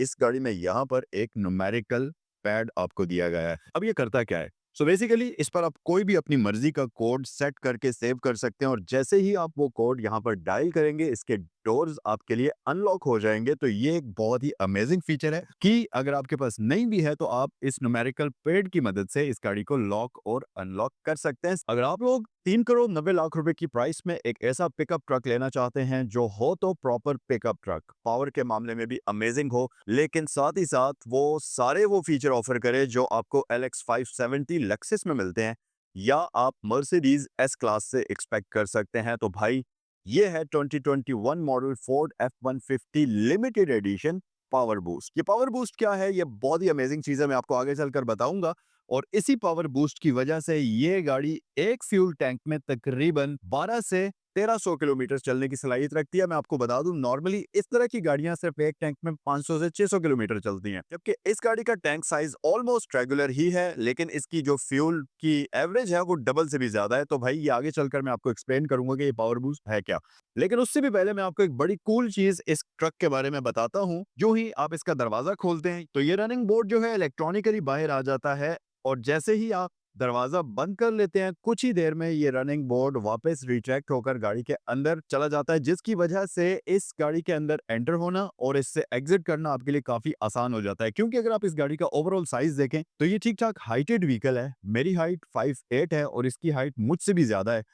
इस गाड़ी में यहाँ पर एक न्यूमेरिकल पैड आपको दिया गया है। अब ये करता क्या है? सो बेसिकली इस पर आप कोई भी अपनी मर्जी का कोड सेट करके सेव कर सकते हैं और जैसे ही आप वो कोड यहाँ पर डायल करेंगे इसके डोर्स आपके लिए अनलॉक हो जाएंगे। तो ये एक बहुत ही अमेजिंग फीचर है कि अगर आपके पास नहीं भी है तो आप इस न्यूमेरिकल पैड की मदद से इस गाड़ी को लॉक और अनलॉक कर सकते हैं। अगर आप लोग 3 करोड़ 90 लाख रुपए की प्राइस में एक ऐसा पिकअप ट्रक लेना चाहते हैं जो हो तो प्रॉपर पिकअप ट्रक, पावर के मामले में भी अमेजिंग हो, लेकिन साथ ही साथ वो फीचर ऑफर करे जो आपको LX 570 लेक्सिस में मिलते हैं या आप मर्सिडीज एस क्लास से एक्सपेक्ट कर सकते हैं, तो भाई ये है 2021 model Ford F-150 limited edition power boost. ये पावर बूस्ट क्या है? ये बहुत ही अमेजिंग चीज है, मैं आपको आगे चलकर बताऊंगा। और इसी पावर बूस्ट की वजह से ये गाड़ी एक फ्यूल टैंक में तकरीबन 12 से 1300 किलोमीटर चलने की सलाहियत रखती है। मैं आपको बता दूं नॉर्मली इस तरह की गाड़ियां सिर्फ एक टैंक में 500 से 600 किलोमीटर चलती हैं, जबकि इस गाड़ी का टैंक साइज ऑलमोस्ट रेगुलर ही है, लेकिन इसकी जो फ्यूल की एवरेज है वो डबल से भी ज्यादा है। तो भाई ये आगे चलकर मैं आपको एक्सप्लेन करूंगा कि ये पावर बूस्ट है क्या। लेकिन उससे भी पहले मैं आपको एक बड़ी कूल चीज इस ट्रक के बारे में बताता हूं। जो ही आप इसका दरवाजा खोलते हैं तो ये रनिंग बोर्ड जो है इलेक्ट्रॉनिकली बाहर आ जाता है और जैसे ही आप दरवाजा बंद कर लेते हैं कुछ ही देर में ये रनिंग बोर्ड वापस रिट्रैक्ट होकर गाड़ी के अंदर चला जाता है, जिसकी वजह से इस गाड़ी के अंदर एंटर होना और इससे एग्जिट करना आपके लिए काफी आसान हो जाता है। क्योंकि अगर आप इस गाड़ी का ओवरऑल साइज देखें तो ये ठीक ठाक हाइटेड व्हीकल है। मेरी हाइट 5'8" है और इसकी हाइट मुझसे भी ज्यादा है।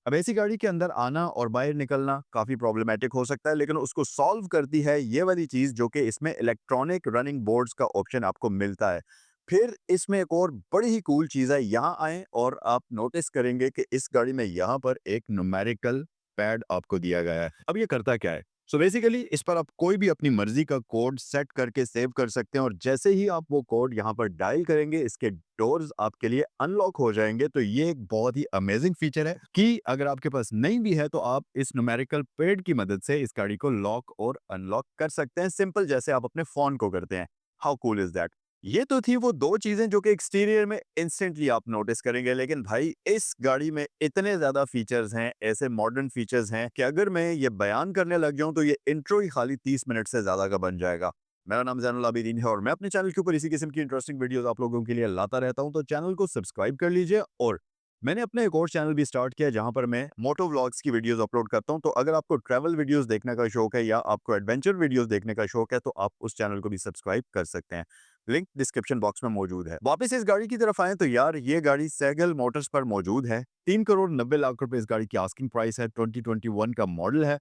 अब ऐसी गाड़ी के अंदर आना और बाहर निकलना काफी प्रॉब्लमेटिक हो सकता है, लेकिन उसको सॉल्व करती है ये वाली चीज जो कि इसमें इलेक्ट्रॉनिक रनिंग बोर्ड्स का ऑप्शन आपको मिलता है। फिर इसमें एक और बड़ी ही कूल चीज है, यहाँ आए और आप नोटिस करेंगे कि इस गाड़ी में यहाँ पर एक न्यूमेरिकल पैड आपको दिया गया है। अब ये करता क्या है? सो बेसिकली इस पर आप कोई भी अपनी मर्जी का कोड सेट करके सेव कर सकते हैं और जैसे ही आप वो कोड यहाँ पर डायल करेंगे इसके डोर्स आपके लिए अनलॉक हो जाएंगे। तो ये एक बहुत ही अमेजिंग फीचर है कि अगर आपके पास नहीं भी है तो आप इस न्यूमेरिकल पैड की मदद से इस गाड़ी को लॉक और अनलॉक कर सकते हैं, सिंपल जैसे आप अपने फोन को करते हैं। How cool is that? ये तो थी वो दो चीजें जो कि एक्सटीरियर में इंस्टेंटली आप नोटिस करेंगे, लेकिन भाई इस गाड़ी में इतने ज्यादा फीचर्स हैं, ऐसे मॉडर्न फीचर्स हैं कि अगर मैं ये बयान करने लग जाऊं तो ये इंट्रो ही खाली 30 मिनट से ज्यादा का बन जाएगा। मेरा नाम जैनुल आबिदीन है और मैं अपने चैनल के ऊपर इसी किस्म की इंटरेस्टिंग वीडियोस आप लोगों के लिए लाता रहता हूं, तो चैनल को सब्सक्राइब कर लीजिए। और मैंने अपना एक और चैनल भी स्टार्ट किया जहां पर मैं मोटो व्लॉग्स की वीडियोस अपलोड करता हूं, तो अगर आपको ट्रैवल वीडियोस देखने का शौक है या आपको एडवेंचर वीडियोस देखने का शौक है तो आप उस चैनल को भी सब्सक्राइब कर सकते हैं। लिंक डिस्क्रिप्शन बॉक्स में मौजूद है। वापस इस गाड़ी की तरफ आए तो यार ये गाड़ी सैगल मोटर्स पर मौजूद है। 3 करोड़ 90 लाख रुपए इस गाड़ी की आस्किंग प्राइस है। 2021 का मॉडल है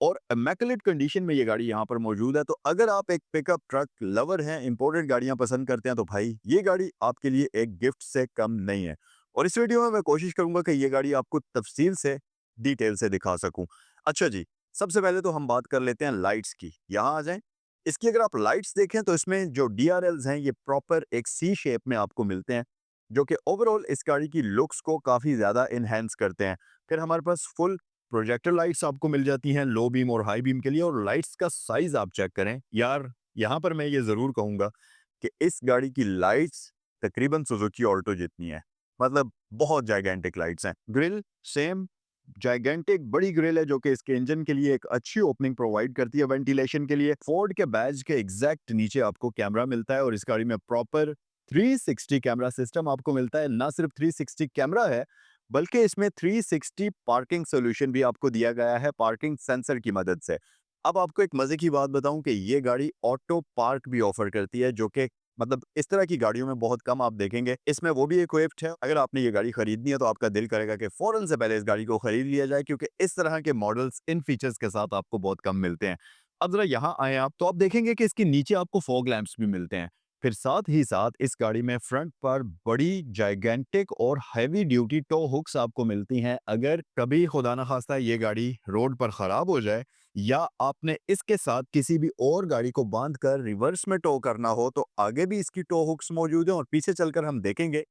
और इमैकुलेट कंडीशन में ये गाड़ी यहाँ पर मौजूद है। तो अगर आप एक पिकअप ट्रक लवर हैं, इंपोर्टेड गाड़ियां पसंद करते हैं, तो भाई ये गाड़ी आपके लिए एक गिफ्ट से कम नहीं है। और इस वीडियो में मैं कोशिश करूंगा कि ये गाड़ी आपको तफसील से डिटेल से दिखा सकूं। अच्छा जी, सबसे पहले तो हम बात कर लेते हैं लाइट्स की। यहाँ आ जाएं। इसकी अगर आप लाइट्स देखें तो इसमें जो DRLs हैं ये प्रॉपर एक सी शेप में आपको मिलते हैं, जो कि ओवरऑल इस गाड़ी की लुक्स को काफ़ी ज़्यादा इन्हेंस करते हैं। फिर हमारे पास फुल प्रोजेक्टर लाइट्स आपको मिल जाती हैं लो बीम और हाई बीम के लिए। और लाइट्स का साइज आप चेक करें यार, यहाँ पर मैं ये ज़रूर कहूँगा कि इस गाड़ी की लाइट्स तकरीबन सुजुकी ऑल्टो जितनी है। मतलब बहुत जाइगेंटिक लाइट्स हैं। ग्रिल सेम जाइगेंटिक बड़ी ग्रिल है जो कि इसके इंजन के लिए एक अच्छी ओपनिंग प्रोवाइड करती है वेंटिलेशन के लिए। फोर्ड के बैज के एग्जैक्ट नीचे आपको कैमरा मिलता है और इस गाड़ी में प्रॉपर 360 कैमरा सिस्टम आपको मिलता है। ना सिर्फ 360 कैमरा है बल्कि इसमें 360 पार्किंग सोल्यूशन भी आपको दिया गया है पार्किंग सेंसर की मदद से। अब आपको एक मजे की बात बताऊं कि ये गाड़ी ऑटो पार्क भी ऑफर करती है, जो कि मतलब इस तरह की गाड़ियों में बहुत कम आप देखेंगे। इसमें वो भी इक्विप्ड है। अगर आपने ये गाड़ी खरीदनी है तो आपका दिल करेगा कि फौरन से पहले इस गाड़ी को खरीद लिया जाए, क्योंकि इस तरह के मॉडल्स इन फीचर्स के साथ आपको बहुत कम मिलते हैं। अब जरा यहाँ आए आप तो आप देखेंगे कि इसके नीचे आपको फॉग लैंप्स भी मिलते हैं। फिर साथ ही साथ इस गाड़ी में फ्रंट पर बड़ी जाइगेंटिक और हैवी ड्यूटी टो हुक्स आपको मिलती हैं। अगर कभी खुदा ना खास्ता ये गाड़ी रोड पर खराब हो जाए या आपने इसके साथ किसी भी और गाड़ी को बांध कर रिवर्स में टो करना हो तो आगे भी इसकी टो हुक्स मौजूद हैं और पीछे चलकर हम देखेंगे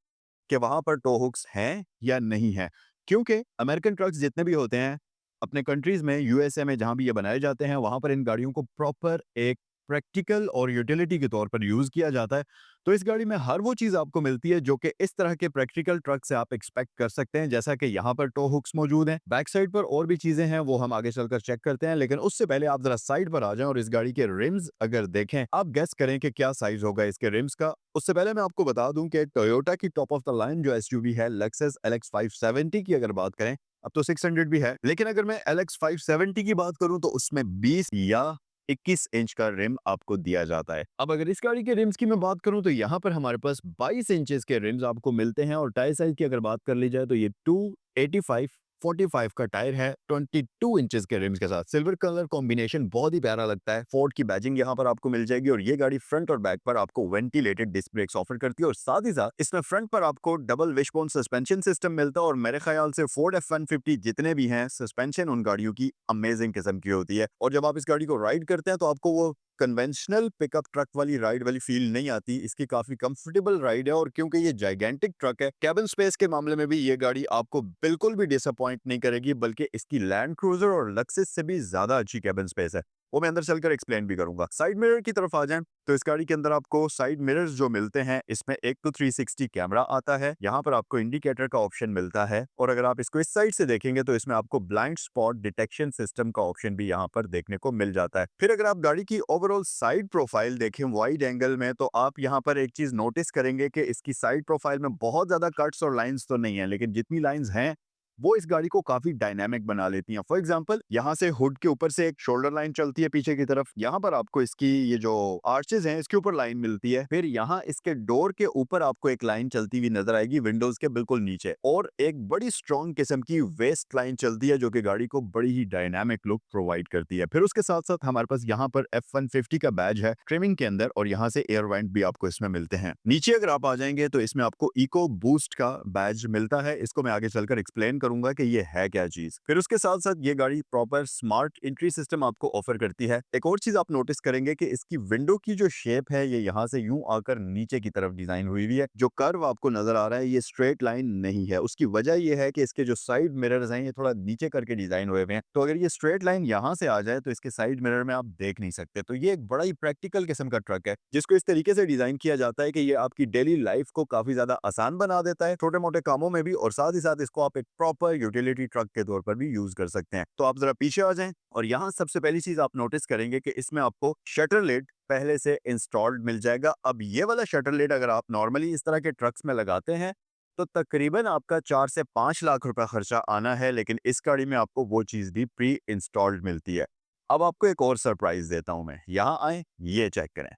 कि वहां पर टो हुक्स हैं या नहीं है। क्योंकि अमेरिकन ट्रक्स जितने भी होते हैं अपने कंट्रीज में, USA में जहां भी ये बनाए जाते हैं, वहां पर इन गाड़ियों को प्रॉपर एक प्रैक्टिकल और यूटिलिटी के तौर पर यूज किया जाता है। तो इस गाड़ी में हर वो चीज आपको मिलती है जो कि इस तरह के प्रैक्टिकल ट्रक से आप एक्सपेक्ट कर सकते हैं, जैसा कि यहाँ पर टो हुक्स मौजूद हैं। बैक साइड पर और भी चीजें हैं, वो हम आगे चलकर चेक करते हैं, लेकिन उससे पहले आप जरा साइड पर आ जाएं और इस गाड़ी के रिम्स अगर देखें, आप गेस करें कि क्या साइज होगा इसके रिम्स का। उससे पहले मैं आपको बता दूं कि टोयोटा की टॉप ऑफ द लाइन जो एसयूवी है लेक्सस एलएक्स 570 की अगर बात करें, अब तो 600 भी है, लेकिन अगर मैं एलएक्स 570 की बात करूं तो उसमें 20 या 21 इंच का रिम आपको दिया जाता है। अब अगर इस गाड़ी के रिम्स की मैं बात करूं तो यहाँ पर हमारे पास 22 इंचेस के रिम्स आपको मिलते हैं, और टायर साइज की अगर बात कर ली जाए तो ये 285 45 का टायर है 22 इंचेस के रिम्स के साथ। सिल्वर कलर कॉम्बिनेशन बहुत ही प्यारा लगता है। फोर्ड की बैजिंग यहाँ पर आपको मिल जाएगी, और ये गाड़ी फ्रंट और बैक पर आपको वेंटिलेटेड डिस्क ब्रेक्स ऑफर करती है, और साथ ही साथ इसमें फ्रंट पर आपको डबल विशबोन सस्पेंशन सिस्टम मिलता है। और मेरे ख्याल से फोर्ड F150 जितने भी हैं, सस्पेंशन उन गाड़ियों की अमेजिंग किस्म की होती है, और जब आप इस गाड़ी को राइड करते हैं तो आपको वो कन्वेंशनल पिकअप ट्रक वाली राइड वाली फील नहीं आती। इसकी काफी कंफर्टेबल राइड है, और क्योंकि ये जाइगेंटिक ट्रक है, कैबिन स्पेस के मामले में भी ये गाड़ी आपको बिल्कुल भी डिसअपॉइंट नहीं करेगी, बल्कि इसकी लैंड क्रूजर और लक्सिस से भी ज्यादा अच्छी कैबिन स्पेस है। वो मैं अंदर चलकर एक्सप्लेन भी करूंगा। साइड मिरर की तरफ आ जाएं तो इस गाड़ी के अंदर आपको साइड मिरर्स जो मिलते हैं, इसमें एक तो 360 कैमरा आता है, यहाँ पर आपको इंडिकेटर का ऑप्शन मिलता है, और अगर आप इसको इस साइड से देखेंगे तो इसमें आपको ब्लाइंड स्पॉट डिटेक्शन सिस्टम का ऑप्शन भी यहाँ पर देखने को मिल जाता है। फिर अगर आप गाड़ी की ओवरऑल साइड प्रोफाइल देखें वाइड एंगल में, तो आप यहाँ पर एक चीज नोटिस करेंगे कि इसकी साइड प्रोफाइल में बहुत ज्यादा कट्स और लाइंस तो नहीं है, लेकिन जितनी लाइंस हैं वो इस गाड़ी को काफी डायनामिक बना लेती हैं। फॉर एग्जांपल, यहाँ से हुड के ऊपर से एक शोल्डर लाइन चलती है पीछे की तरफ, यहाँ पर आपको इसकी ये जो आर्चेज हैं इसके ऊपर लाइन मिलती है। फिर यहाँ इसके डोर के ऊपर आपको एक लाइन चलती हुई नजर आएगी विंडोज के बिल्कुल नीचे, और एक बड़ी स्ट्रॉन्ग किस्म की वेस्ट लाइन चलती है जो कि गाड़ी को बड़ी ही डायनामिक लुक प्रोवाइड करती है। फिर उसके साथ साथ हमारे पास यहाँ पर F150 का बैज है ट्रिमिंग के अंदर, और यहाँ से एयर वेंट भी आपको इसमें मिलते हैं। नीचे अगर आप आ जाएंगे तो इसमें आपको इको बूस्ट का बैज मिलता है, इसको मैं आगे चलकर एक्सप्लेन करूंगा कि ये है क्या चीज। फिर उसके साथ साथ ये गाड़ी प्रॉपर स्मार्ट एंट्री सिस्टम आपको ऑफर करती है। एक और चीज आप नोटिस करेंगे कि इसकी विंडो की जो शेप है ये यहाँ से यूं आकर नीचे की तरफ डिजाइन हुई हुई है। जो कर्व आपको नजर आ रहा है ये स्ट्रेट लाइन नहीं है, उसकी वजह ये है कि इसके जो साइड मिरर्स हैं ये थोड़ा नीचे करके डिजाइन हुए हुए हैं, तो अगर ये स्ट्रेट लाइन यहाँ से आ जाए तो इसके साइड मिरर में आप देख नहीं सकते। तो ये एक बड़ा ही प्रैक्टिकल किस्म का ट्रक है जिसको इस तरीके से डिजाइन किया जाता है कि ये आपकी डेली लाइफ को काफी ज्यादा आसान बना देता है, छोटे मोटे कामों में भी, और साथ ही साथ इसको आप एक प्रॉपर यूटिलिटी ट्रक के तौर पर भी यूज कर सकते हैं। तो आप जरा पीछे आ जाएं, और यहाँ सबसे पहली चीज आप नोटिस करेंगे कि इसमें आपको शटर लिड पहले से इंस्टॉल्ड मिल जाएगा। अब ये वाला शटर लिड अगर आप नॉर्मली इस तरह के ट्रक्स में लगाते हैं तो तकरीबन आपका 4 से 5 लाख रुपए खर्चा आना है, लेकिन इस गाड़ी में आपको वो चीज भी प्री इंस्टॉल्ड मिलती है। अब आपको एक और सरप्राइज देता हूं मैं, यहाँ आए ये चेक करें।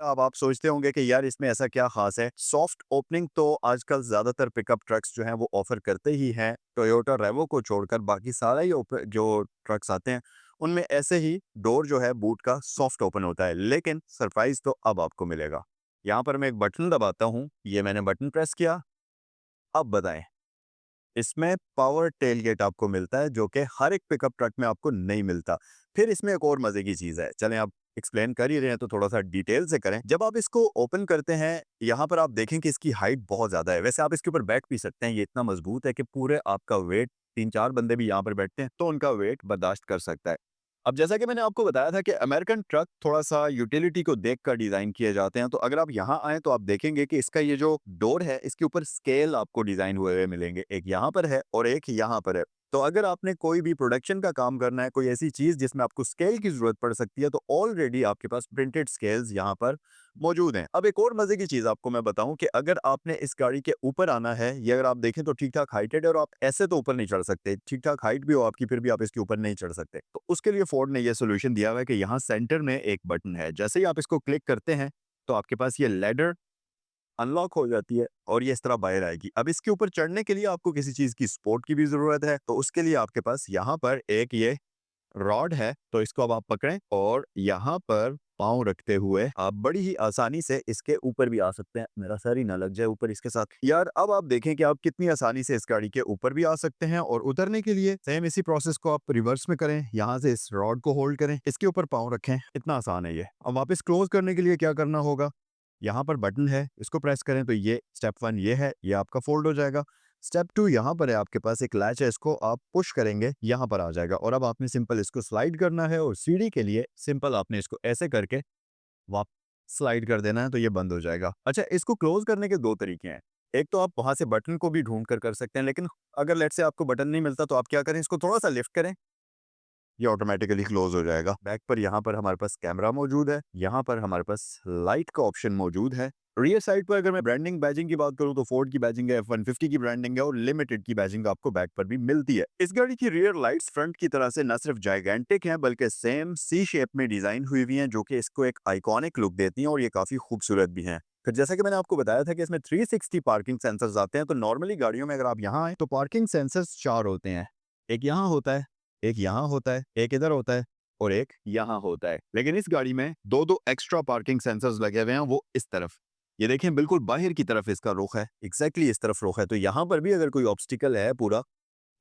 अब आप सोचते होंगे कि यार इसमें ऐसा क्या खास है। सॉफ्ट ओपनिंग तो आजकल ज्यादातर पिकअप ट्रक्स जो हैं वो ऑफर करते ही हैं, टोयोटा रेवो को छोड़कर बाकी सारा ही जो ट्रक्स आते हैं उनमें ऐसे ही डोर जो है बूट का सॉफ्ट ओपन होता है। लेकिन सरप्राइज तो अब आपको मिलेगा। यहाँ पर मैं एक बटन दबाता हूँ, ये मैंने बटन प्रेस किया, अब बताएं, इसमें पावर टेलगेट आपको मिलता है जो कि हर एक पिकअप ट्रक में आपको नहीं मिलता। फिर इसमें एक और मजे की चीज है, चलें आप एक्सप्लेन कर ही रहे हैं तो थोड़ा सा डिटेल से करें। जब आप इसको ओपन करते हैं यहाँ पर आप देखें कि इसकी हाइट बहुत ज्यादा है। वैसे आप इसके ऊपर बैठ भी सकते हैं, ये इतना मजबूत है कि पूरे आपका वेट 3-4 बंदे भी यहाँ पर बैठते हैं तो उनका वेट बर्दाश्त कर सकता है। अब जैसा कि मैंने आपको बताया था कि अमेरिकन ट्रक थोड़ा सा यूटिलिटी को देखकर डिजाइन किए जाते हैं, तो अगर आप यहाँ आए तो आप देखेंगे कि इसका ये जो डोर है इसके ऊपर स्केल आपको डिजाइन हुए हुए मिलेंगे, एक यहाँ पर है और एक यहाँ पर है। तो अगर आपने कोई भी प्रोडक्शन का काम करना है, कोई ऐसी चीज जिसमें आपको स्केल की जरूरत पड़ सकती है, तो ऑलरेडी आपके पास प्रिंटेड स्केल्स यहाँ पर मौजूद हैं। अब एक और मजे की चीज आपको मैं बताऊं कि अगर आपने इस गाड़ी के ऊपर आना है, ये अगर आप देखें तो ठीक ठाक हाइटेड है और आप ऐसे तो ऊपर नहीं चढ़ सकते, ठीक ठाक हाइट भी हो आपकी फिर भी आप इसके ऊपर नहीं चढ़ सकते। तो उसके लिए फोर्ड ने यह सोल्यूशन दिया हुआ है कि यहाँ सेंटर में एक बटन है, जैसे ही आप इसको क्लिक करते हैं तो आपके पास ये लैडर अनलॉक हो जाती है और ये इस तरह बाहर आएगी। अब इसके ऊपर चढ़ने के लिए आपको किसी चीज की सपोर्ट की भी जरूरत है, तो उसके लिए आपके पास यहाँ पर एक ये रॉड है, तो इसको अब आप पकड़ें और यहाँ पर पाँव रखते हुए आप बड़ी ही आसानी से इसके ऊपर भी आ सकते हैं। मेरा सर ही ना लग जाए ऊपर इसके साथ यार। अब आप देखें कि आप कितनी आसानी से इस गाड़ी के ऊपर भी आ सकते हैं, और उतरने के लिए सेम इसी प्रोसेस को आप रिवर्स में करें, यहाँ से इस रॉड को होल्ड करें, इसके ऊपर पाँव रखें, इतना आसान है ये। अब वापस क्लोज करने के लिए क्या करना होगा, यहाँ पर बटन है, इसको प्रेस करें तो ये स्टेप 1 ये है, ये आपका फोल्ड हो जाएगा। स्टेप 2 यहाँ पर है, आपके पास एक लैच है, इसको आप पुश करेंगे, यहाँ पर आ जाएगा और अब आपने सिंपल इसको स्लाइड करना है और सीढ़ी के लिए सिंपल आपने इसको ऐसे करके वाप स्लाइड कर देना है तो ये बंद हो जाएगा। अच्छा, इसको क्लोज करने के 2 तरीके हैं। एक तो आप वहाँ से बटन को भी ढूँढ कर सकते हैं, लेकिन अगर लेट्स से आपको बटन नहीं मिलता तो आप क्या करें, इसको थोड़ा-सा लिफ्ट करें, ये ऑटोमेटिकली क्लोज हो जाएगा। बैक पर यहाँ पर हमारे पास कैमरा मौजूद है, यहाँ पर हमारे पास लाइट का ऑप्शन मौजूद है। रियर साइड पर अगर मैं ब्रांडिंग बैजिंग की बात करूँ तो फोर्ड की बैजिंग है, F-150 की ब्रांडिंग है और लिमिटेड की बैजिंग आपको बैक पर भी मिलती है। इस गाड़ी की रियर लाइट्स फ्रंट की तरह से न सिर्फ जाइगेंटिक हैं बल्कि सेम सी शेप में डिजाइन हुई हुई हैं, जो कि इसको एक आइकॉनिक लुक देती हैं और ये काफी खूबसूरत भी हैं। फिर जैसा कि मैंने आपको बताया था कि इसमें 360 पार्किंग सेंसर्स आते हैं, तो नॉर्मली गाड़ियों में अगर आप यहाँ आए तो पार्किंग सेंसर्स 4 होते हैं। एक यहाँ होता है, एक यहाँ होता है, एक इधर होता है और एक यहाँ होता है। लेकिन इस गाड़ी में दो एक्स्ट्रा पार्किंग सेंसर्स लगे हुए हैं, वो इस तरफ। ये देखें, बिल्कुल बाहर की तरफ इसका रुख है, एग्जैक्टली इस तरफ रुख है। तो यहाँ पर भी अगर कोई ऑब्स्टिकल है पूरा,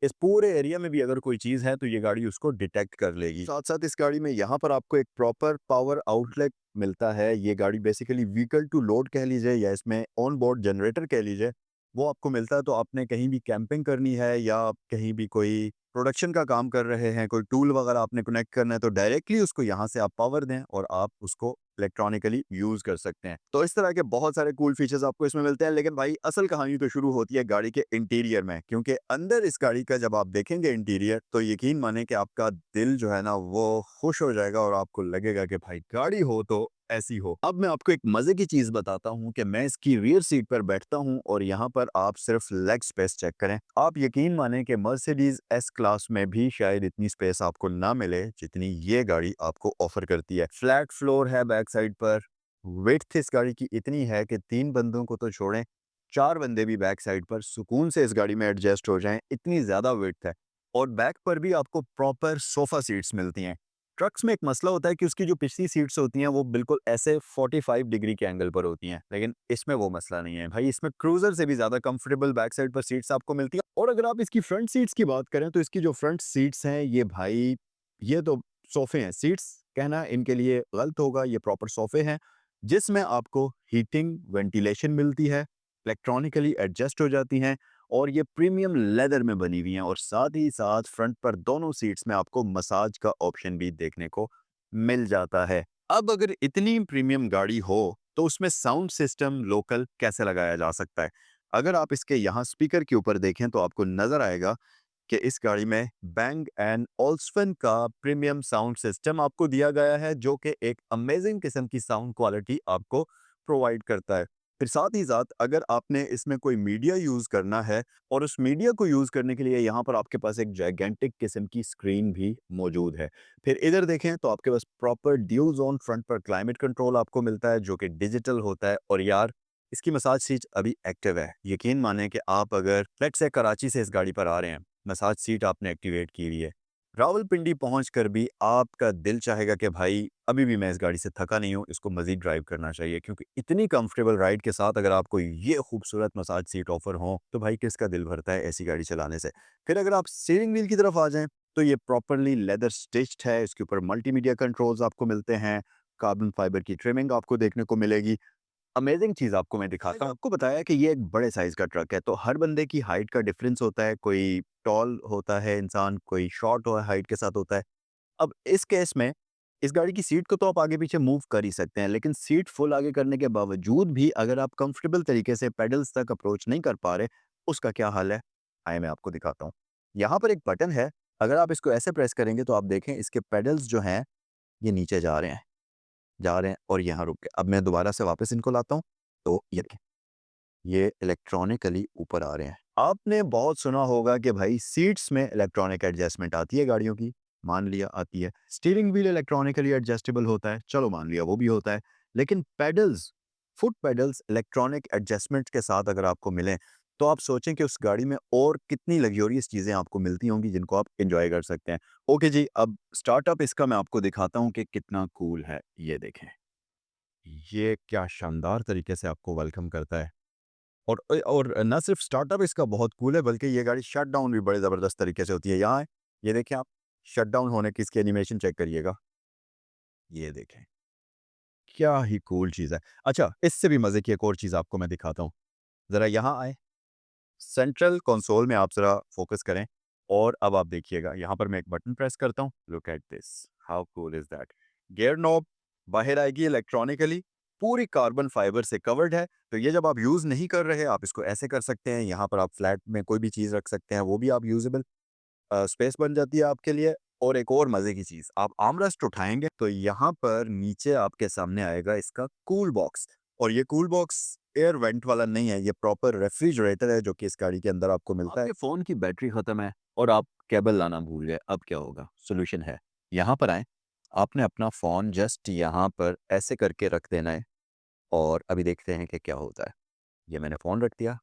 इस पूरे एरिया में भी अगर कोई चीज है तो ये गाड़ी उसको डिटेक्ट कर लेगी। साथ साथ इस गाड़ी में यहाँ पर आपको एक प्रॉपर पावर आउटलेट मिलता है। ये गाड़ी बेसिकली व्हीकल टू लोड कह लीजिए या इसमें ऑन बोर्ड जनरेटर कह लीजिए, वो आपको मिलता है। तो आपने कहीं भी कैंपिंग करनी है या आप कहीं भी कोई प्रोडक्शन का काम कर रहे हैं, कोई टूल वगैरह आपने कनेक्ट करना है, तो डायरेक्टली उसको यहाँ से आप पावर दें और आप उसको इलेक्ट्रॉनिकली यूज कर सकते हैं। तो इस तरह के बहुत सारे कूल फीचर्स आपको इसमें मिलते हैं। लेकिन भाई असल कहानी तो शुरू होती है गाड़ी के इंटीरियर में, क्योंकि अंदर इस गाड़ी का जब आप देखेंगे इंटीरियर तो यकीन माने कि आपका दिल जो है ना वो खुश हो जाएगा और आपको लगेगा कि भाई गाड़ी हो तो ऐसी हो। अब मैं आपको एक मजे की चीज बताता हूँ कि मैं इसकी रियर सीट पर बैठता हूँ और यहाँ पर आप सिर्फ लेग स्पेस चेक करें। आप यकीन माने कि मर्सिडीज एस क्लास में भी शायद इतनी स्पेस आपको ना मिले जितनी ये गाड़ी आपको ऑफर करती है। फ्लैट फ्लोर है बैक साइड पर, विड्थ इस गाड़ी की इतनी है कि 3 बंदों को तो छोड़ें, 4 बंदे भी बैक साइड पर सुकून से इस गाड़ी में एडजस्ट हो जाएं, इतनी ज्यादा विड्थ है। और बैक पर भी आपको प्रॉपर सोफा सीट्स मिलती हैं। ट्रक्स में एक मसला होता है कि उसकी जो पिछली सीट्स होती हैं वो बिल्कुल ऐसे 45 डिग्री के एंगल पर होती हैं, लेकिन इसमें वो मसला नहीं है भाई। इसमें क्रूजर से भी ज्यादा कंफर्टेबल बैक साइड पर सीट्स आपको मिलती हैं। और अगर आप इसकी फ्रंट सीट्स की बात करें तो इसकी जो फ्रंट सीट्स हैं ये भाई, ये तो सोफे हैं। सीट्स कहना इनके लिए गलत होगा, ये प्रॉपर सोफे हैं जिसमें आपको हीटिंग वेंटिलेशन मिलती है, इलेक्ट्रॉनिकली एडजस्ट हो जाती हैं और ये प्रीमियम लेदर में बनी हुई हैं। और साथ ही साथ फ्रंट पर दोनों सीट्स में आपको मसाज का ऑप्शन भी देखने को मिल जाता है। अब अगर इतनी प्रीमियम गाड़ी हो तो उसमें साउंड सिस्टम लोकल कैसे लगाया जा सकता है। अगर आप इसके यहाँ स्पीकर के ऊपर देखें तो आपको नजर आएगा कि इस गाड़ी में बैंग एंड ओल्सफन का प्रीमियम साउंड सिस्टम आपको दिया गया है, जो कि एक अमेजिंग किस्म की साउंड क्वालिटी आपको प्रोवाइड करता है। फिर साथ ही साथ अगर आपने इसमें कोई मीडिया यूज करना है और उस मीडिया को यूज करने के लिए यहाँ पर आपके पास एक जाइगेंटिक किस्म की स्क्रीन भी मौजूद है। फिर इधर देखें तो आपके पास प्रॉपर ड्यूल जोन फ्रंट पर क्लाइमेट कंट्रोल आपको मिलता है जो कि डिजिटल होता है। और यार इसकी मसाज सीट अभी एक्टिव है। यकीन माने कि आप अगर लेट्स से कराची से इस गाड़ी पर आ रहे हैं, मसाज सीट आपने एक्टिवेट की हुई है, रावलपिंडी पहुंचकर भी आपका दिल चाहेगा कि भाई अभी भी मैं इस गाड़ी से थका नहीं हूं, इसको मजीद ड्राइव करना चाहिए। क्योंकि इतनी कंफर्टेबल राइड के साथ अगर आपको ये खूबसूरत मसाज सीट ऑफर हो तो भाई किसका दिल भरता है ऐसी गाड़ी चलाने से। फिर अगर आप स्टीयरिंग व्हील की तरफ आ जाएं तो ये प्रॉपरली लेदर स्टिच्ड है, इसके ऊपर मल्टीमीडिया कंट्रोल्स आपको मिलते हैं, कार्बन फाइबर की ट्रिमिंग आपको देखने को मिलेगी। अमेजिंग चीज आपको मैं दिखाता हूँ। आपको बताया कि ये एक बड़े साइज का ट्रक है, तो हर बंदे की हाइट का डिफरेंस होता है। कोई टॉल होता है इंसान, कोई शॉर्ट हाइट के साथ होता है। अब इस केस में इस गाड़ी की सीट को तो आप आगे पीछे मूव कर ही सकते हैं, लेकिन सीट फुल आगे करने के बावजूद भी अगर आप कंफर्टेबल तरीके से पेडल्स तक अप्रोच नहीं कर पा रहे, उसका क्या हाल है, आइए मैं आपको दिखाता हूँ। यहाँ पर एक बटन है, अगर आप इसको ऐसे प्रेस करेंगे तो आप देखें इसके पेडल्स जो हैं ये नीचे जा रहे हैं और यहाँ रुक गए। अब मैं दोबारा से वापस इनको लाता हूँ तो ये देखें, ये इलेक्ट्रॉनिकली ऊपर आ रहे हैं। आपने बहुत सुना होगा कि भाई सीट्स में इलेक्ट्रॉनिक एडजस्टमेंट आती है गाड़ियों की, मान लिया आती है। स्टीयरिंग व्हील इलेक्ट्रॉनिकली एडजस्टेबल होता है, चलो मान लिया वो भी होता है। लेकिन pedals, foot pedals electronic adjustment के साथ अगर आपको मिलें तो आप सोचें कि उस गाड़ी में और कितनी लग्जरियस चीज़ें आपको मिलती होंगी जिनको आप इंजॉय कर सकते हैं। ओके जी, अब स्टार्टअप इसका मैं आपको दिखाता हूँ कि कितना कूल है। ये देखें, ये क्या शानदार तरीके से आपको वेलकम करता है। और ना सिर्फ स्टार्टअप इसका बहुत कूल है बल्कि ये गाड़ी शट डाउन भी बड़े ज़बरदस्त तरीके से होती है। यहाँ है, ये देखें आप, शट डाउन होने की इसकी एनिमेशन चेक करिएगा, ये देखें, क्या ही कूल चीज़ है। अच्छा, इससे भी मज़े की एक और चीज़ आपको मैं दिखाता हूँ, ज़रा यहाँ आए, सेंट्रल कंसोल में आप ज़रा फोकस करें और अब आप देखिएगा यहाँ पर मैं एक बटन प्रेस करता हूँ। Look at this, how cool is that. Gear knob बाहर आएगी इलेक्ट्रॉनिकली, पूरी कार्बन फाइबर से कवर्ड है। तो ये जब आप यूज़ नहीं कर रहे, आप इसको ऐसे कर सकते हैं। यहाँ पर आप फ्लैट में कोई भी चीज़ रख सकते हैं, वो भी आप यूजेबल स्पेस बन जाती है आपके लिए। और एक और मज़े की चीज़, आप आर्मरेस्ट उठाएँगे तो यहाँ पर नीचे आपके सामने आएगा इसका कूल बॉक्स। और ये कूल बॉक्स एयर वेंट वाला नहीं है, ये प्रॉपर रेफ्रिजरेटर है जो कि इस गाड़ी के अंदर आपको मिलता है। आपके फ़ोन की बैटरी ख़त्म है और आप केबल लाना भूल गए, अब क्या होगा? सॉल्यूशन है, यहाँ पर आएँ, आपने अपना फ़ोन जस्ट यहाँ पर ऐसे करके रख देना है और अभी देखते हैं कि क्या होता है। ये मैंने फ़ोन रख दिया।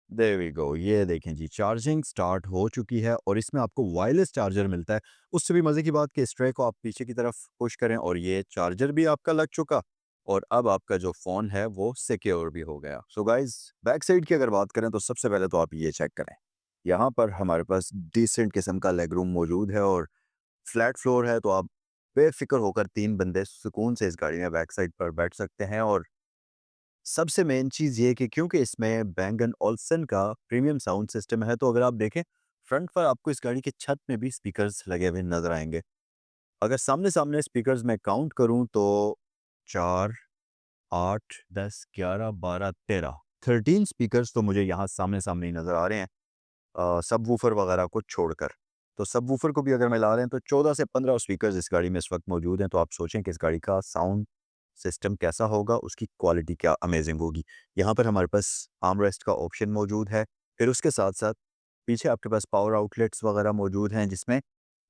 देयर वी गो, ये देखें जी, चार्जिंग स्टार्ट हो चुकी है और इसमें आपको वायरलेस चार्जर मिलता है। उससे भी मज़े की बात कि इस ट्रे को आप पीछे की तरफ पुश करें और ये चार्जर भी आपका लग चुका और अब आपका जो फ़ोन है वो सिक्योर भी हो गया। सो गाइस, बैक साइड की अगर बात करें तो सबसे पहले तो आप ये चेक करें। यहाँ पर हमारे पास डिसेंट किस्म का लेग रूम मौजूद है और फ्लैट फ्लोर है, तो आप बेफ़िक्र होकर 3 बंदे सुकून से इस गाड़ी में बैक साइड पर बैठ सकते हैं। और सबसे मेन चीज़ ये कि क्योंकि इसमें Bang & Olufsen का प्रीमियम साउंड सिस्टम है, तो अगर आप देखें फ्रंट पर आपको इस गाड़ी की छत में भी स्पीकर्स लगे हुए नज़र आएँगे। अगर सामने-सामने स्पीकर्स मैं काउंट करूँ तो 4, 8, 10, 11, 12, 13, 13 स्पीकर्स तो मुझे यहाँ सामने-सामने ही नज़र आ रहे हैं, सबवूफ़र वगैरह को छोड़कर। तो सबवूफ़र को भी अगर मिला लें तो 14 से 15 स्पीकर्स इस गाड़ी में इस वक़्त मौजूद हैं। तो आप सोचें कि इस गाड़ी का साउंड सिस्टम कैसा होगा, उसकी क्वालिटी क्या अमेज़िंग होगी। यहाँ पर हमारे पास आर्मरेस्ट का ऑप्शन मौजूद है। फिर उसके साथ-साथ पीछे आपके पास पावर आउटलेट्स वगैरह मौजूद हैं, जिसमें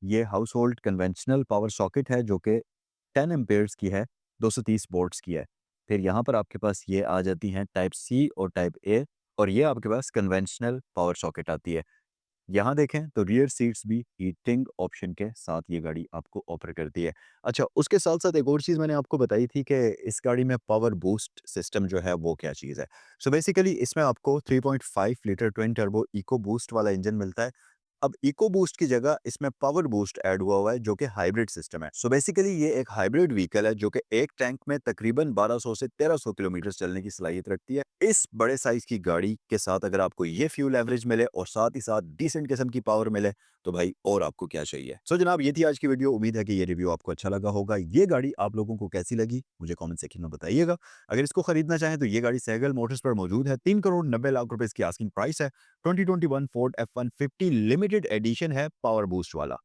ये house hold conventional power socket है जो कि 10 एम्पेयर्स की है, 230 वोल्ट्स की है। फिर यहाँ पर आपके पास ये आ जाती हैं टाइप सी और टाइप ए, और ये आपके पास कन्वेंशनल पावर सॉकेट आती है। यहाँ देखें तो रियर सीट्स भी हीटिंग ऑप्शन के साथ ये गाड़ी आपको ऑफ़र करती है। अच्छा, उसके साथ-साथ एक और चीज़ मैंने आपको बताई थी कि इस गाड़ी में पावर बूस्ट सिस्टम जो है वो क्या चीज़ है। सो बेसिकली इसमें आपको 3.5 litre twin turbo eco boost वाला इंजन मिलता है। अब इको बूस्ट की जगह इसमें पावर बूस्ट ऐड हुआ हुआ है जो कि हाइब्रिड सिस्टम है। सो बेसिकली ये एक हाइब्रिड व्हीकल है जो कि एक टैंक में तकरीबन 1200 से 1300 किलोमीटर चलने की सलाहियत रखती है। इस बड़े साइज़ की गाड़ी के साथ अगर आपको ये फ्यूल एवरेज मिले और साथ ही साथ डिसेंट किस्म की पावर मिले, तो भाई और आपको क्या चाहिए। सो जनाब, ये थी आज की वीडियो। उम्मीद है कि ये रिव्यू आपको अच्छा लगा होगा। ये गाड़ी आप लोगों को कैसी लगी मुझे कमेंट सेक्शन में बताइएगा। अगर इसको खरीदना चाहें तो ये गाड़ी सहगल मोटर्स पर मौजूद है। 3 करोड़ 90 लाख रुपए इसकी आस्किंग प्राइस है। 2021 फोर्ड F-150 लिमिटेड एडिशन है पावर बूस्ट वाला।